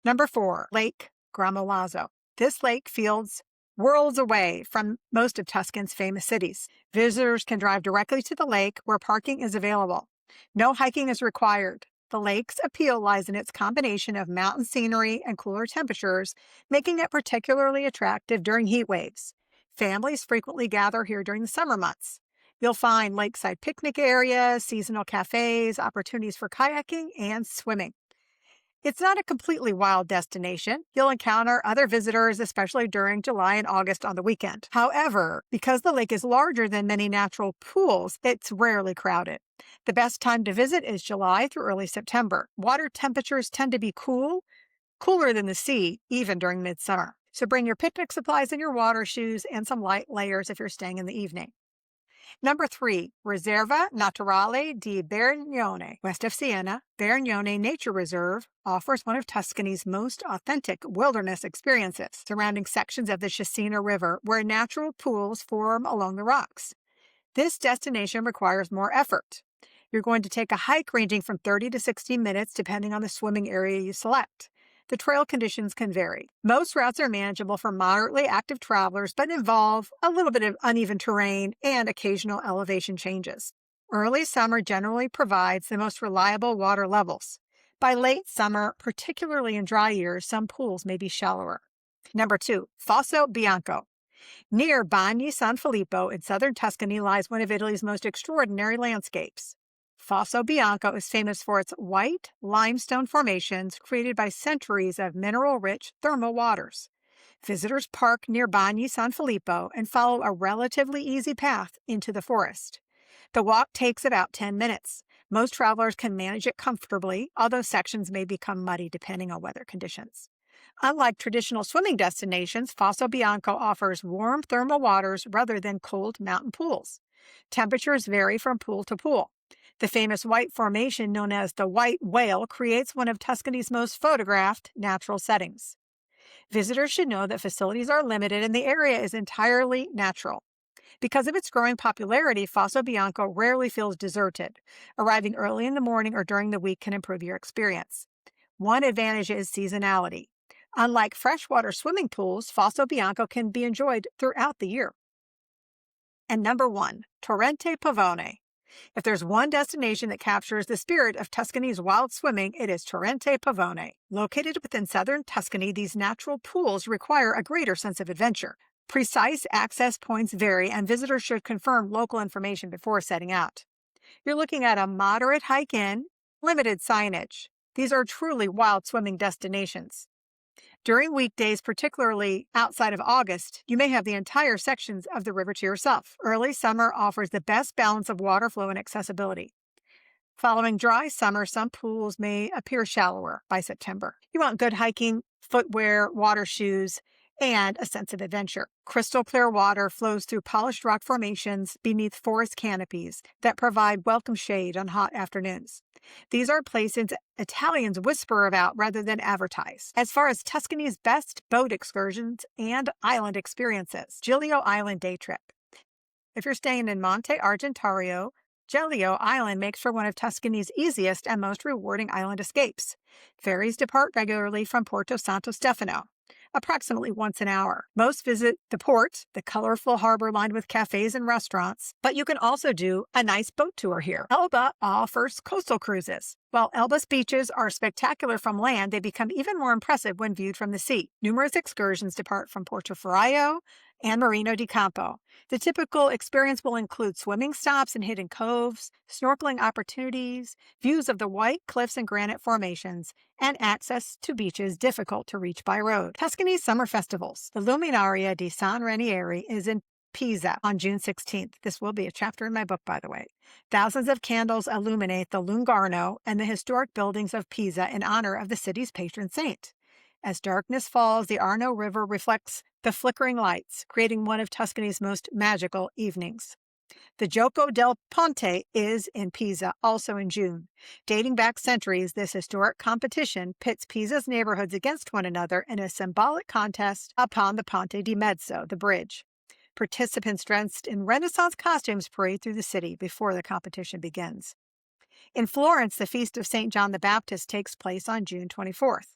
Number 4, Lake Gramolazzo. This lake feels worlds away from most of Tuscan's famous cities. Visitors can drive directly to the lake where parking is available. No hiking is required. The lake's appeal lies in its combination of mountain scenery and cooler temperatures, making it particularly attractive during heat waves. Families frequently gather here during the summer months. You'll find lakeside picnic areas, seasonal cafes, opportunities for kayaking, and swimming. It's not a completely wild destination. You'll encounter other visitors, especially during July and August on the weekend. However, because the lake is larger than many natural pools, it's rarely crowded. The best time to visit is July through early September. Water temperatures tend to be cooler than the sea, even during midsummer. So bring your picnic supplies and your water shoes and some light layers if you're staying in the evening. Number 3, Riserva Naturale di Bernione. West of Siena, Bernione Nature Reserve offers one of Tuscany's most authentic wilderness experiences, surrounding sections of the Siena River where natural pools form along the rocks. This destination requires more effort. You're going to take a hike ranging from 30 to 60 minutes depending on the swimming area you select. The trail conditions can vary. Most routes are manageable for moderately active travelers, but involve a little bit of uneven terrain and occasional elevation changes. Early summer generally provides the most reliable water levels. By late summer, particularly in dry years, some pools may be shallower. Number 2, Fosso Bianco. Near Bagni San Filippo in southern Tuscany lies one of Italy's most extraordinary landscapes. Fosso Bianco is famous for its white limestone formations created by centuries of mineral-rich thermal waters. Visitors park near Bagni San Filippo and follow a relatively easy path into the forest. The walk takes about 10 minutes. Most travelers can manage it comfortably, although sections may become muddy depending on weather conditions. Unlike traditional swimming destinations, Fosso Bianco offers warm thermal waters rather than cold mountain pools. Temperatures vary from pool to pool. The famous white formation known as the white whale creates one of Tuscany's most photographed natural settings. Visitors should know that facilities are limited and the area is entirely natural. Because of its growing popularity, Fosso Bianco rarely feels deserted. Arriving early in the morning or during the week can improve your experience. One advantage is seasonality. Unlike freshwater swimming pools, Fosso Bianco can be enjoyed throughout the year. And number 1, Torrente Pavone. If there's one destination that captures the spirit of Tuscany's wild swimming, it is Torrente Pavone. Located within southern Tuscany, these natural pools require a greater sense of adventure. Precise access points vary, and visitors should confirm local information before setting out. You're looking at a moderate hike in, limited signage. These are truly wild swimming destinations. During weekdays, particularly outside of August, you may have the entire sections of the river to yourself. Early summer offers the best balance of water flow and accessibility. Following dry summer, some pools may appear shallower by September. You want good hiking, footwear, water shoes, and a sense of adventure. Crystal clear water flows through polished rock formations beneath forest canopies that provide welcome shade on hot afternoons. These are places Italians whisper about rather than advertise. As far as Tuscany's best boat excursions and island experiences, Giglio Island Day Trip. If you're staying in Monte Argentario, Giglio Island makes for one of Tuscany's easiest and most rewarding island escapes. Ferries depart regularly from Porto Santo Stefano, approximately once an hour. Most visit the port, the colorful harbor lined with cafes and restaurants, but you can also do a nice boat tour here. Elba offers coastal cruises. While Elba's beaches are spectacular from land, they become even more impressive when viewed from the sea. Numerous excursions depart from Portoferraio and Marino di Campo. The typical experience will include swimming stops in hidden coves, snorkeling opportunities, views of the white cliffs and granite formations, and access to beaches difficult to reach by road. Tuscany's summer festivals. The Luminaria di San Ranieri is in Pisa on June 16th. This will be a chapter in my book, by the way. Thousands of candles illuminate the Lungarno and the historic buildings of Pisa in honor of the city's patron saint. As darkness falls, the Arno River reflects the flickering lights, creating one of Tuscany's most magical evenings. The Gioco del Ponte is in Pisa, also in June. Dating back centuries, this historic competition pits Pisa's neighborhoods against one another in a symbolic contest upon the Ponte di Mezzo, the bridge. Participants dressed in Renaissance costumes parade through the city before the competition begins. In Florence, the Feast of St. John the Baptist takes place on June 24th.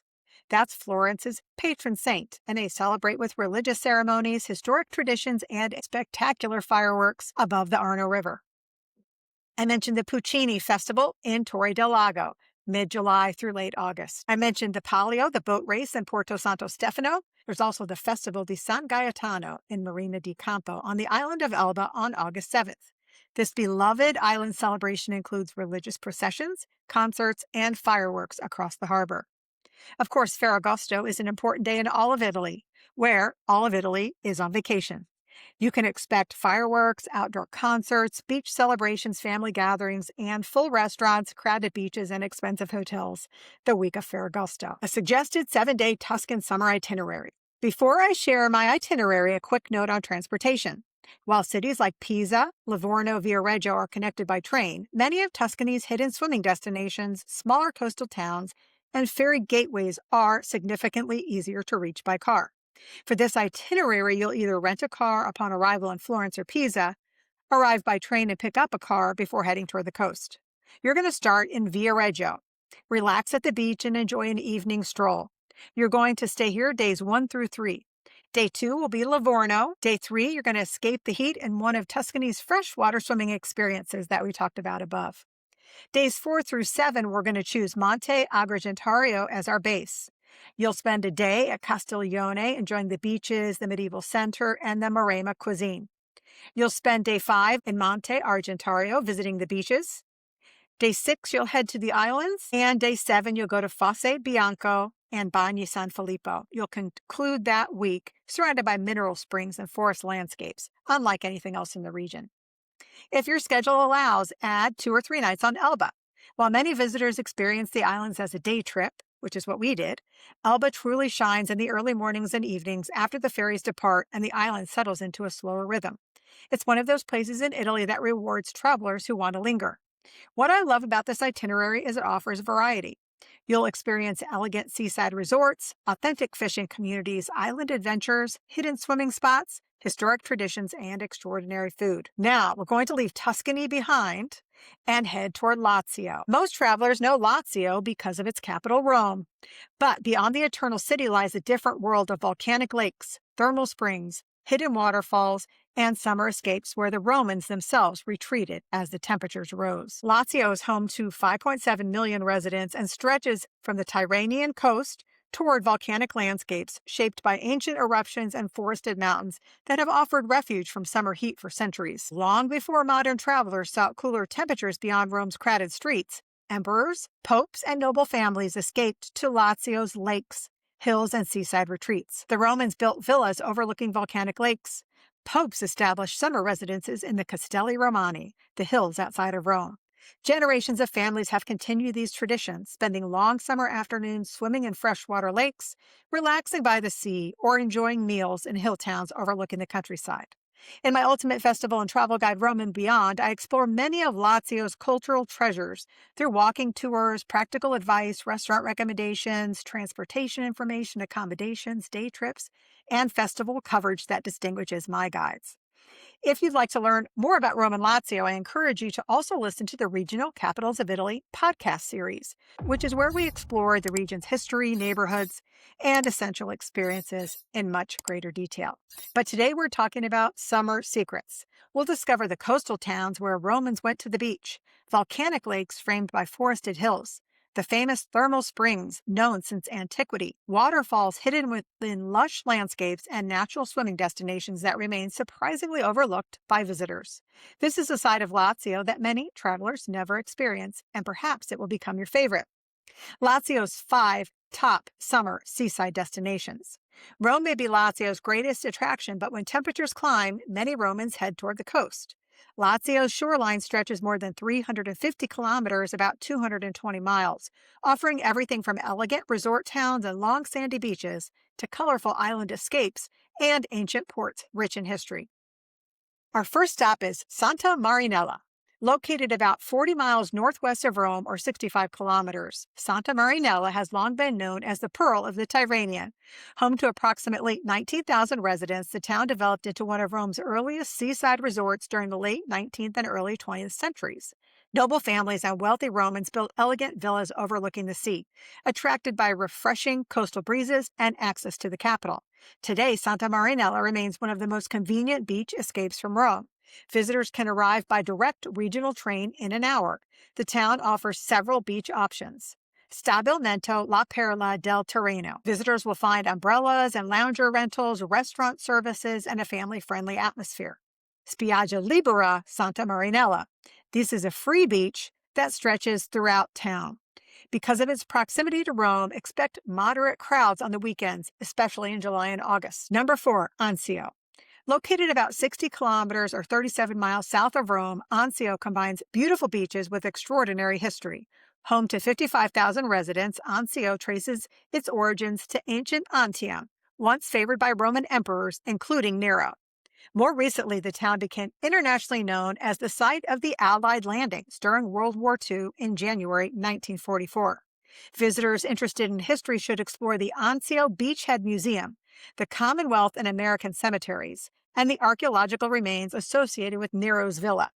That's Florence's patron saint, and they celebrate with religious ceremonies, historic traditions, and spectacular fireworks above the Arno River. I mentioned the Puccini Festival in Torre del Lago, mid-July through late August. I mentioned the Palio, the boat race in Porto Santo Stefano. There's also the Festival di San Gaetano in Marina di Campo on the island of Elba on August 7th. This beloved island celebration includes religious processions, concerts, and fireworks across the harbor. Of course, Ferragosto is an important day in all of Italy, where all of Italy is on vacation. You can expect fireworks, outdoor concerts, beach celebrations, family gatherings, and full restaurants, crowded beaches, and expensive hotels the week of Ferragosto. A suggested 7-day Tuscan summer itinerary. Before I share my itinerary, a quick note on transportation. While cities like Pisa, Livorno, Viareggio are connected by train, many of Tuscany's hidden swimming destinations, smaller coastal towns, and ferry gateways are significantly easier to reach by car. For this itinerary, you'll either rent a car upon arrival in Florence or Pisa, arrive by train and pick up a car before heading toward the coast. You're going to start in Viareggio. Relax at the beach and enjoy an evening stroll. You're going to stay here days 1 through 3. Day 2 will be Livorno. Day 3, you're going to escape the heat in one of Tuscany's freshwater swimming experiences that we talked about above. Days 4 through 7, we're going to choose Monte Agrigentario as our base. You'll spend a day at Castiglione enjoying the beaches, the medieval center, and the Maremma cuisine. You'll spend day 5 in Monte Argentario visiting the beaches. Day 6, you'll head to the islands. And day 7, you'll go to Fosse Bianco and Bagni San Filippo. You'll conclude that week surrounded by mineral springs and forest landscapes, unlike anything else in the region. If your schedule allows, add 2 or 3 nights on Elba. While many visitors experience the islands as a day trip, which is what we did, Elba truly shines in the early mornings and evenings after the ferries depart and the island settles into a slower rhythm. It's one of those places in Italy that rewards travelers who want to linger. What I love about this itinerary is it offers variety. You'll experience elegant seaside resorts, authentic fishing communities, island adventures, hidden swimming spots, historic traditions, and extraordinary food. Now, we're going to leave Tuscany behind and head toward Lazio. Most travelers know Lazio because of its capital, Rome. But beyond the eternal city lies a different world of volcanic lakes, thermal springs, hidden waterfalls, and summer escapes where the Romans themselves retreated as the temperatures rose. Lazio is home to 5.7 million residents and stretches from the Tyrrhenian coast toward volcanic landscapes shaped by ancient eruptions and forested mountains that have offered refuge from summer heat for centuries. Long before modern travelers sought cooler temperatures beyond Rome's crowded streets, emperors, popes, and noble families escaped to Lazio's lakes, hills, and seaside retreats. The Romans built villas overlooking volcanic lakes. Popes established summer residences in the Castelli Romani, the hills outside of Rome. Generations of families have continued these traditions, spending long summer afternoons swimming in freshwater lakes, relaxing by the sea, or enjoying meals in hill towns overlooking the countryside. In my ultimate festival and travel guide, Rome and Beyond, I explore many of Lazio's cultural treasures through walking tours, practical advice, restaurant recommendations, transportation information, accommodations, day trips, and festival coverage that distinguishes my guides. If you'd like to learn more about Rome and Lazio, I encourage you to also listen to the Regional Capitals of Italy podcast series, which is where we explore the region's history, neighborhoods, and essential experiences in much greater detail. But today we're talking about summer secrets. We'll discover the coastal towns where Romans went to the beach, volcanic lakes framed by forested hills, the famous thermal springs known since antiquity, waterfalls hidden within lush landscapes, and natural swimming destinations that remain surprisingly overlooked by visitors. This is a side of Lazio that many travelers never experience, and perhaps it will become your favorite. Lazio's 5 top summer seaside destinations. Rome may be Lazio's greatest attraction, but when temperatures climb, many Romans head toward the coast. Lazio's shoreline stretches more than 350 kilometers, about 220 miles, offering everything from elegant resort towns and long sandy beaches to colorful island escapes and ancient ports rich in history. Our first stop is Santa Marinella. Located about 40 miles northwest of Rome, or 65 kilometers, Santa Marinella has long been known as the Pearl of the Tyrrhenian. Home to approximately 19,000 residents, the town developed into one of Rome's earliest seaside resorts during the late 19th and early 20th centuries. Noble families and wealthy Romans built elegant villas overlooking the sea, attracted by refreshing coastal breezes and access to the capital. Today, Santa Marinella remains one of the most convenient beach escapes from Rome. Visitors can arrive by direct regional train in an hour. The town offers several beach options. Stabilmento La Perla del Tirreno. Visitors will find umbrellas and lounger rentals, restaurant services, and a family-friendly atmosphere. Spiaggia Libera Santa Marinella. This is a free beach that stretches throughout town. Because of its proximity to Rome, expect moderate crowds on the weekends, especially in July and August. Number 4, Anzio. Located about 60 kilometers or 37 miles south of Rome, Anzio combines beautiful beaches with extraordinary history. Home to 55,000 residents, Anzio traces its origins to ancient Antium, once favored by Roman emperors, including Nero. More recently, the town became internationally known as the site of the Allied landings during World War II in January 1944. Visitors interested in history should explore the Anzio Beachhead Museum, the Commonwealth and American cemeteries, and the archaeological remains associated with Nero's villa.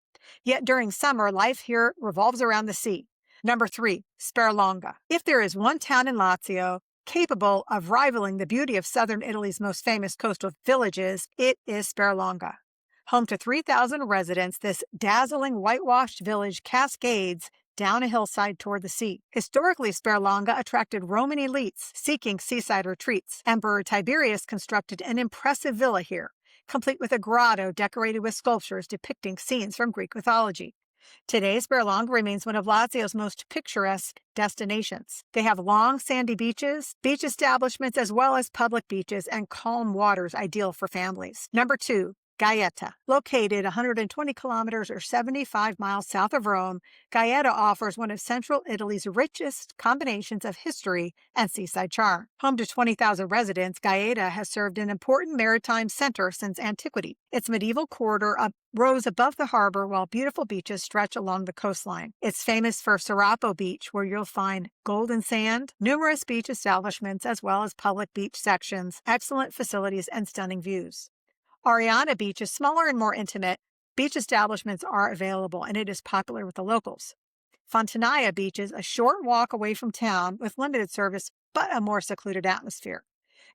Yet during summer, life here revolves around the sea. Number 3, Sperlonga. If there is one town in Lazio capable of rivaling the beauty of southern Italy's most famous coastal villages, it is Sperlonga. Home to 3,000 residents, this dazzling whitewashed village cascades down a hillside toward the sea. Historically, Sperlonga attracted Roman elites seeking seaside retreats. Emperor Tiberius constructed an impressive villa here, complete with a grotto decorated with sculptures depicting scenes from Greek mythology. Today, Sperlonga remains one of Lazio's most picturesque destinations. They have long, sandy beaches, beach establishments, as well as public beaches and calm waters ideal for families. Number 2, Gaeta. Located 120 kilometers or 75 miles south of Rome, Gaeta offers one of central Italy's richest combinations of history and seaside charm. Home to 20,000 residents, Gaeta has served an important maritime center since antiquity. Its medieval corridor rose above the harbor while beautiful beaches stretch along the coastline. It's famous for Serapo Beach, where you'll find golden sand, numerous beach establishments, as well as public beach sections, excellent facilities, and stunning views. Ariana Beach is smaller and more intimate. Beach establishments are available, and it is popular with the locals. Fontanaia Beach is a short walk away from town with limited service, but a more secluded atmosphere.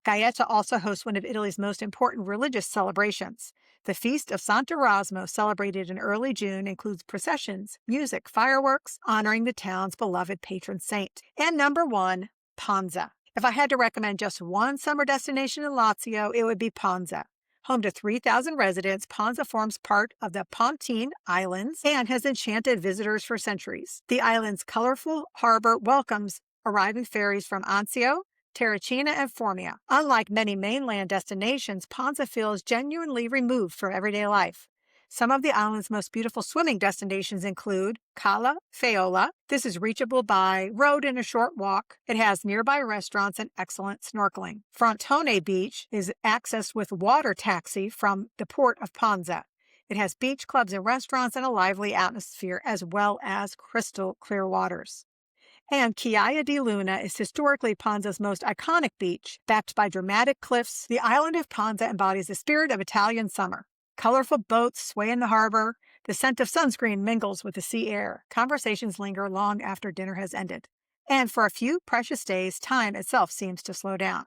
Gaeta also hosts one of Italy's most important religious celebrations. The Feast of Sant'Erasmo, celebrated in early June, includes processions, music, fireworks, honoring the town's beloved patron saint. And number 1, Ponza. If I had to recommend just one summer destination in Lazio, it would be Ponza. Home to 3,000 residents, Ponza forms part of the Pontine Islands and has enchanted visitors for centuries. The island's colorful harbor welcomes arriving ferries from Anzio, Terracina, and Formia. Unlike many mainland destinations, Ponza feels genuinely removed from everyday life. Some of the island's most beautiful swimming destinations include Cala Faiola. This is reachable by road and a short walk. It has nearby restaurants and excellent snorkeling. Frontone Beach is accessed with water taxi from the port of Ponza. It has beach clubs and restaurants and a lively atmosphere, as well as crystal clear waters. And Chiaia di Luna is historically Ponza's most iconic beach. Backed by dramatic cliffs, the island of Ponza embodies the spirit of Italian summer. Colorful boats sway in the harbor. The scent of sunscreen mingles with the sea air. Conversations linger long after dinner has ended. And for a few precious days, time itself seems to slow down.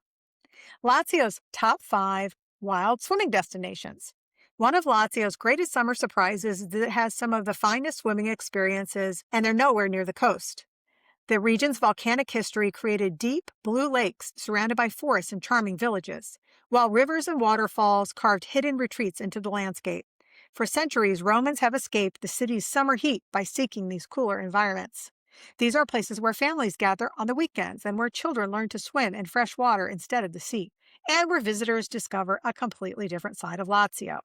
Lazio's top 5 wild swimming destinations. One of Lazio's greatest summer surprises is that it has some of the finest swimming experiences, and they're nowhere near the coast. The region's volcanic history created deep, blue lakes surrounded by forests and charming villages, while rivers and waterfalls carved hidden retreats into the landscape. For centuries, Romans have escaped the city's summer heat by seeking these cooler environments. These are places where families gather on the weekends and where children learn to swim in fresh water instead of the sea, and where visitors discover a completely different side of Lazio.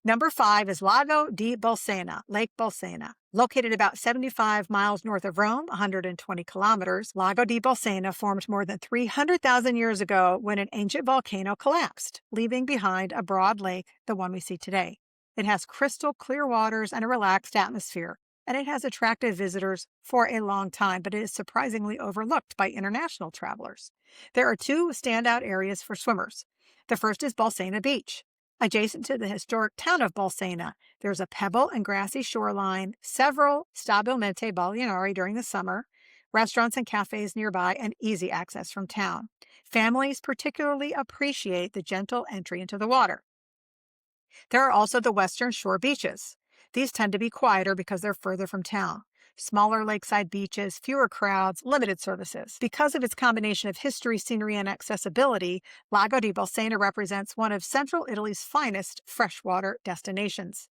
Number 5 is Lago di Bolsena, Lake Bolsena. Located about 75 miles north of Rome, 120 kilometers, Lago di Bolsena formed more than 300,000 years ago when an ancient volcano collapsed, leaving behind a broad lake, the one we see today. It has crystal clear waters and a relaxed atmosphere, and it has attracted visitors for a long time, but it is surprisingly overlooked by international travelers. There are 2 standout areas for swimmers. The first is Bolsena Beach. Adjacent to the historic town of Bolsena, there's a pebble and grassy shoreline, several stabilimenti balneari during the summer, restaurants and cafes nearby, and easy access from town. Families particularly appreciate the gentle entry into the water. There are also the Western Shore beaches. These tend to be quieter because they're further from town. Smaller lakeside beaches, fewer crowds, limited services. Because of its combination of history, scenery, and accessibility, Lago di Bolsena represents one of central Italy's finest freshwater destinations.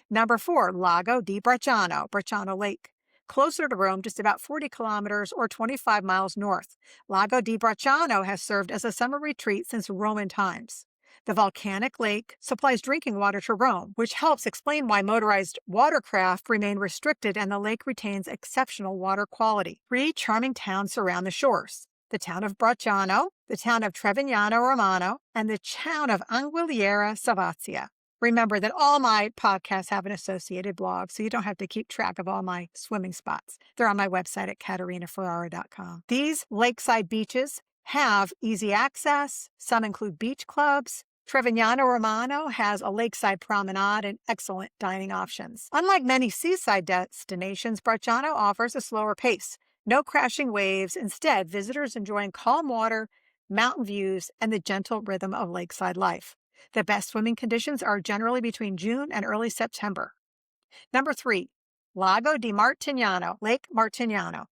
Number 4, Lago di Bracciano, Bracciano Lake. Closer to Rome, just about 40 kilometers or 25 miles north, Lago di Bracciano has served as a summer retreat since Roman times. The volcanic lake supplies drinking water to Rome, which helps explain why motorized watercraft remain restricted and the lake retains exceptional water quality. 3 charming towns surround the shores: the town of Bracciano, the town of Trevignano Romano, and the town of Anguilliera Savazia. Remember that all my podcasts have an associated blog, so you don't have to keep track of all my swimming spots. They're on my website at katerinaferrara.com. These lakeside beaches have easy access. Some include beach clubs. Trevignano Romano has a lakeside promenade and excellent dining options. Unlike many seaside destinations, Bracciano offers a slower pace. No crashing waves. Instead, visitors enjoying calm water, mountain views, and the gentle rhythm of lakeside life. The best swimming conditions are generally between June and early September. Number 3, Lago di Martignano, Lake Martignano.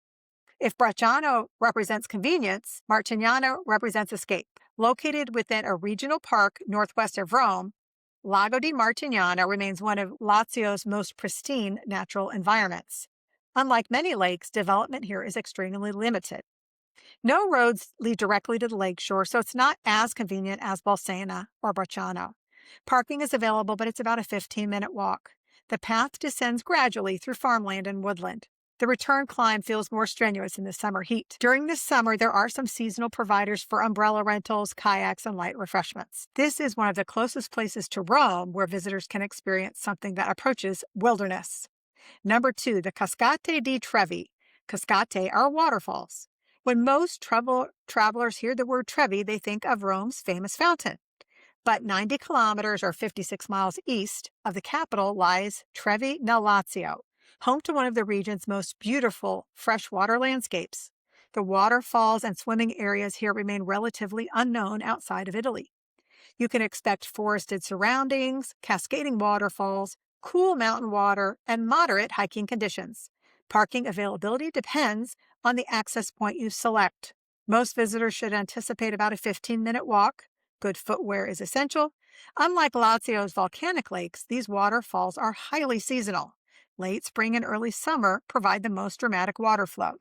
If Bracciano represents convenience, Martignano represents escape. Located within a regional park northwest of Rome, Lago di Martignano remains one of Lazio's most pristine natural environments. Unlike many lakes, development here is extremely limited. No roads lead directly to the lakeshore, so it's not as convenient as Bolsena or Bracciano. Parking is available, but it's about a 15-minute walk. The path descends gradually through farmland and woodland. The return climb feels more strenuous in the summer heat. During the summer, there are some seasonal providers for umbrella rentals, kayaks, and light refreshments. This is one of the closest places to Rome where visitors can experience something that approaches wilderness. Number 2, the Cascate di Trevi. Cascate are waterfalls. When most travelers hear the word Trevi, they think of Rome's famous fountain. But 90 kilometers or 56 miles east of the capital lies Trevi nel Lazio, home to one of the region's most beautiful freshwater landscapes. The waterfalls and swimming areas here remain relatively unknown outside of Italy. You can expect forested surroundings, cascading waterfalls, cool mountain water, and moderate hiking conditions. Parking availability depends on the access point you select. Most visitors should anticipate about a 15-minute walk. Good footwear is essential. Unlike Lazio's volcanic lakes, these waterfalls are highly seasonal. Late spring and early summer provide the most dramatic water flow.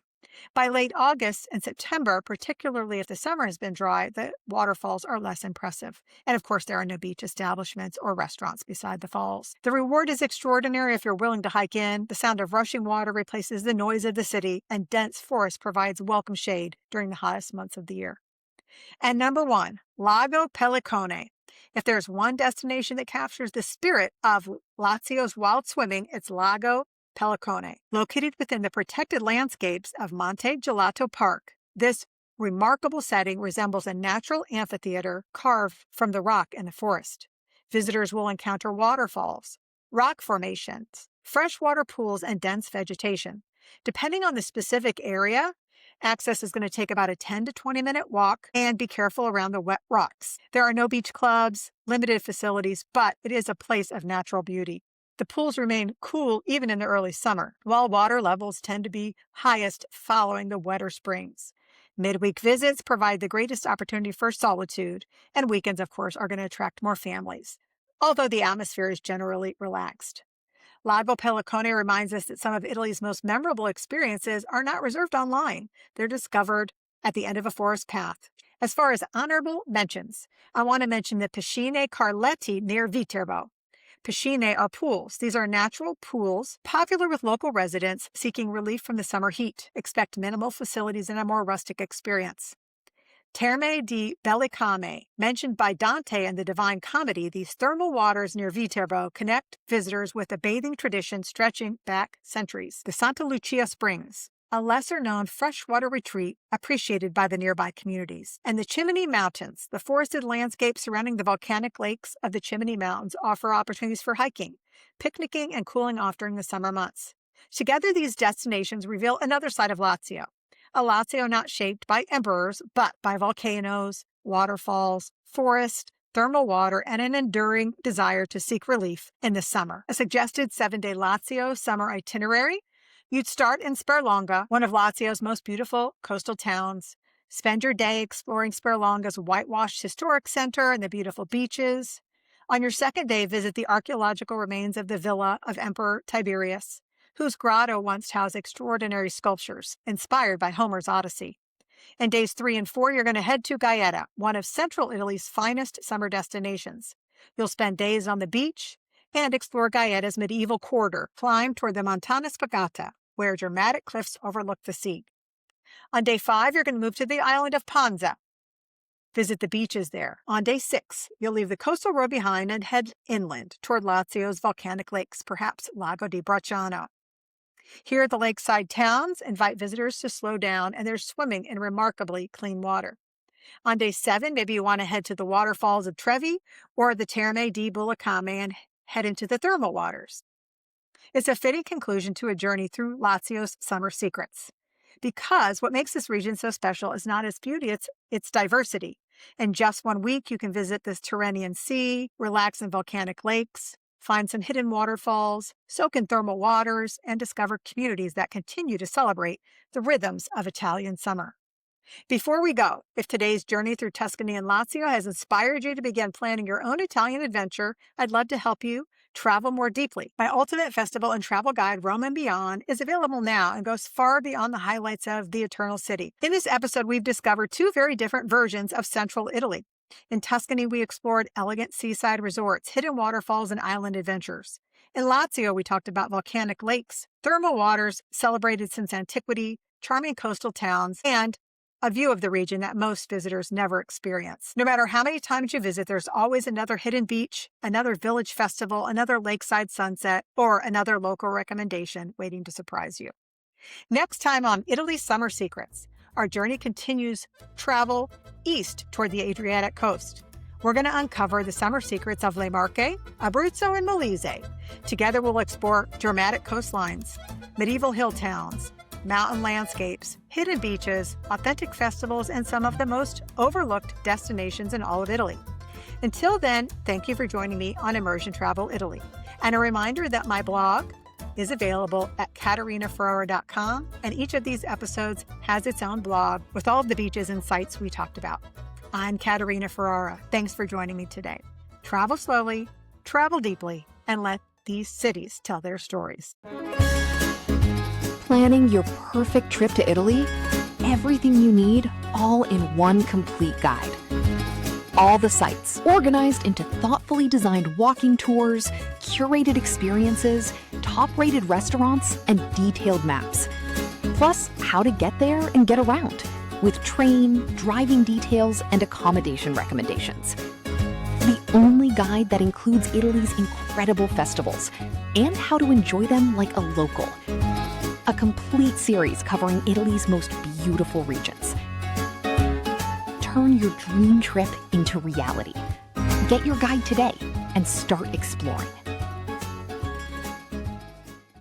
By late August and September, particularly if the summer has been dry, the waterfalls are less impressive. And of course, there are no beach establishments or restaurants beside the falls. The reward is extraordinary if you're willing to hike in. The sound of rushing water replaces the noise of the city, and dense forest provides welcome shade during the hottest months of the year. And number 1, Lago Pellicone. If there's one destination that captures the spirit of Lazio's wild swimming, it's Lago Pellicone. Located within the protected landscapes of Monte Gelato Park, this remarkable setting resembles a natural amphitheater carved from the rock in the forest. Visitors will encounter waterfalls, rock formations, freshwater pools, and dense vegetation. Depending on the specific area, access is going to take about a 10 to 20-minute walk, and be careful around the wet rocks. There are no beach clubs, limited facilities, but it is a place of natural beauty. The pools remain cool even in the early summer, while water levels tend to be highest following the wetter springs. Midweek visits provide the greatest opportunity for solitude, and weekends, of course, are going to attract more families, although the atmosphere is generally relaxed. Lago Pellicone reminds us that some of Italy's most memorable experiences are not reserved online. They're discovered at the end of a forest path. As far as honorable mentions, I want to mention the Piscine Carletti near Viterbo. Piscine are pools. These are natural pools, popular with local residents seeking relief from the summer heat. Expect minimal facilities and a more rustic experience. Terme di Bellicame, mentioned by Dante in the Divine Comedy, these thermal waters near Viterbo connect visitors with a bathing tradition stretching back centuries. The Santa Lucia Springs, a lesser-known freshwater retreat appreciated by the nearby communities. And the Chimney Mountains, the forested landscape surrounding the volcanic lakes of the Chimney Mountains, offer opportunities for hiking, picnicking, and cooling off during the summer months. Together, these destinations reveal another side of Lazio, a Lazio not shaped by emperors, but by volcanoes, waterfalls, forest, thermal water, and an enduring desire to seek relief in the summer. A suggested 7-day Lazio summer itinerary: you'd start in Sperlonga, one of Lazio's most beautiful coastal towns. Spend your day exploring Sperlonga's whitewashed historic center and the beautiful beaches. On your second day, visit the archaeological remains of the villa of Emperor Tiberius, whose grotto once housed extraordinary sculptures inspired by Homer's Odyssey. In days 3 and 4, you're going to head to Gaeta, one of central Italy's finest summer destinations. You'll spend days on the beach and explore Gaeta's medieval quarter, climb toward the Montana Spagata, where dramatic cliffs overlook the sea. On day 5, you're going to move to the island of Panza. Visit the beaches there. On day 6, you'll leave the coastal road behind and head inland toward Lazio's volcanic lakes, perhaps Lago di Bracciano. Here, the lakeside towns invite visitors to slow down, and they're swimming in remarkably clean water. On day 7, maybe you want to head to the waterfalls of Trevi or the Terme di Bellicame and head into the thermal waters. It's a fitting conclusion to a journey through Lazio's summer secrets, because what makes this region so special is not its beauty, it's its diversity. In just 1 week, you can visit the Tyrrhenian Sea, relax in volcanic lakes, find some hidden waterfalls, soak in thermal waters, and discover communities that continue to celebrate the rhythms of Italian summer. Before we go, if today's journey through Tuscany and Lazio has inspired you to begin planning your own Italian adventure, I'd love to help you travel more deeply. My ultimate festival and travel guide, Rome and Beyond, is available now and goes far beyond the highlights of the Eternal City. In this episode, we've discovered 2 very different versions of central Italy. In Tuscany, we explored elegant seaside resorts, hidden waterfalls, and island adventures. In Lazio, we talked about volcanic lakes, thermal waters celebrated since antiquity, charming coastal towns, and a view of the region that most visitors never experience. No matter how many times you visit, there's always another hidden beach, another village festival, another lakeside sunset, or another local recommendation waiting to surprise you. Next time on Italy's Summer Secrets, our journey continues travel east toward the Adriatic coast. We're going to uncover the summer secrets of Le Marche, Abruzzo, and Molise. Together, we'll explore dramatic coastlines, medieval hill towns, mountain landscapes, hidden beaches, authentic festivals, and some of the most overlooked destinations in all of Italy. Until then, thank you for joining me on Immersion Travel Italy. And a reminder that my blog is available at katerinaferrara.com, and each of these episodes has its own blog with all of the beaches and sites we talked about. I'm Katerina Ferrara. Thanks for joining me today. Travel slowly, travel deeply, and let these cities tell their stories. Planning your perfect trip to Italy? Everything you need, all in one complete guide. All the sites, organized into thoughtfully designed walking tours, curated experiences, top-rated restaurants, and detailed maps. Plus, how to get there and get around, with train, driving details, and accommodation recommendations. The only guide that includes Italy's incredible festivals, and how to enjoy them like a local. A complete series covering Italy's most beautiful regions. Turn your dream trip into reality. Get your guide today and start exploring.